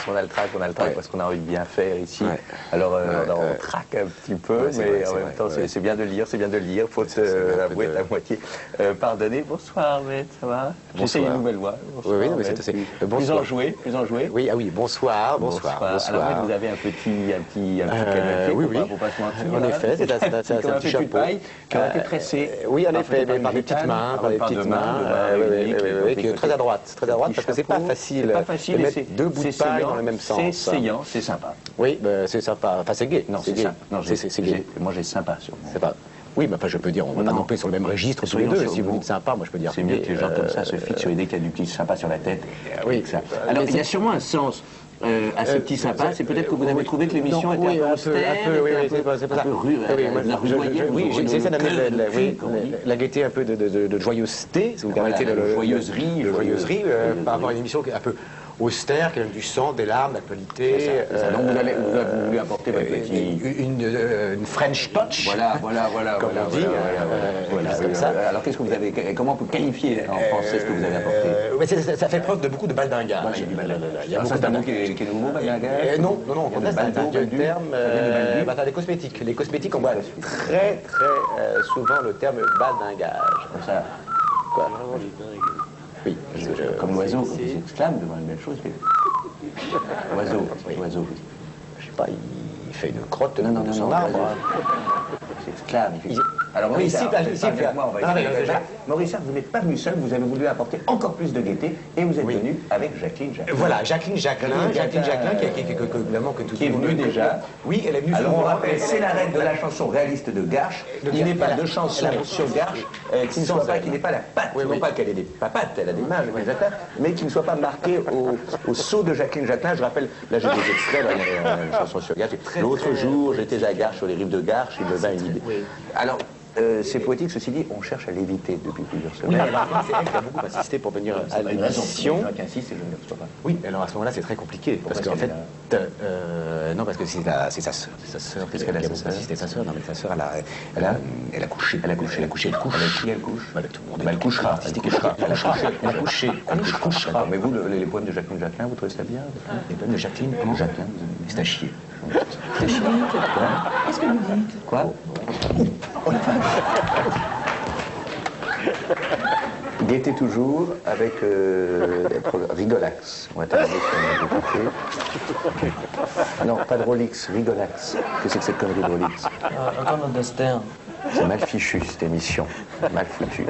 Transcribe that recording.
on a le trac, parce qu'on a envie de bien faire ici. Ouais. Alors Ouais, on traque un petit peu, mais vrai, en même temps c'est bien de lire, faut avouer la moitié. Pardonnez, bonsoir Maître, ça va? J'essaye une nouvelle voix. Bonsoir, oui, mais Maître. c'est Plus enjoué. Oui, ah oui, bonsoir. Alors vous avez un petit canapé, oui, faut pas se mentir. En effet, c'est un petit chapeau. Paille, qui ont été tressés. Oui, en effet, mais par des petites mains, qui est très à droite, parce que c'est pas facile de mettre deux bouts de paille dans le même sens. C'est saillant, c'est sympa. Oui, c'est sympa. Enfin, c'est gai. Non, c'est gai. C'est gai. Moi, j'ai sympa sur moi. C'est pas. Oui, mais enfin, je peux dire, on va pas non plus sur le même registre tous les deux. Si vous dites sympa, moi je peux dire. C'est mieux que les gens comme ça se fixent sur l'idée qu'il y a du petit sympa sur la tête. Oui. Alors, il y a sûrement un sens à ce petit sympa. C'est peut-être que vous avez trouvé que l'émission était un peu austère. C'est pas ça. Oui, j'essaie d'amener la gaieté, un peu de joyeuseté, si vous permettez, de joyeuserie. Par rapport à une émission un peu austère, qui a du sang, des larmes, d'actualité. Donc vous voulez apporter votre petit... Une French touch. Voilà. Comme on dit. Comme ça. Alors qu'est-ce que vous avez... Comment on peut qualifier en français ce que vous avez apporté? Ça fait preuve de beaucoup de baldingage. Il y a beaucoup de mot qui est nouveau, baldingage? Non, c'est un terme... des cosmétiques. Les cosmétiques, on voit très souvent le terme baldingage. Comme ça. Quoi? Oui, comme l'oiseau, quand il s'exclame devant une belle chose. Oiseau. Je sais pas, il fait une crotte de son arbre. Il s'exclame. Alors Maurice, Maurice, vous n'êtes pas venu seul, vous avez voulu apporter encore plus de gaieté et vous êtes venu avec Jacqueline Jacquelin. Voilà, Jacqueline Jacquelin qui est venue déjà. Oui, elle est venue. Alors on rappelle, c'est la règle de la chanson réaliste de Garches. Il n'est pas de chanson sur Garches qui ne soit pas, qui n'ait pas la patte. Non pas qu'elle ait des papates, elle a des mains, mais qui ne soit pas marquée au sceau de Jacqueline Jacquelin. Je rappelle, là j'ai des extraits d'une chanson sur Garches. L'autre jour, j'étais à Garches, sur les rives de Garches, il me vint une idée. Alors, c'est poétique, ceci dit, on cherche à l'éviter depuis plusieurs semaines. Oui, alors c'est elle qui a beaucoup insisté pour venir à l'émission. Oui, alors à ce moment-là, c'est très compliqué. Parce qu'en fait, non, parce que c'est sa sœur. Qu'est-ce qu'elle a, sa sœur? C'est sa sœur. Non, mais sa sœur, elle a couché. Elle couche. Avec qui elle couche? Avec tout le monde. Elle couchera. Elle couchera. Mais vous, les poèmes de Jacqueline Jacquelin, vous trouvez ça bien? Les poèmes de Jacqueline, comment? Jacquelin, c'est à chier. C'est chier. Qu'est-ce que vous dites? Quoi? Gaieté toujours avec Rigolax. On va terminer sur un Non, pas de Rolix, Rigolax. Qu'est-ce que c'est que cette connerie de Rolix? Antoine Dester. C'est mal fichu cette émission. Mal foutu.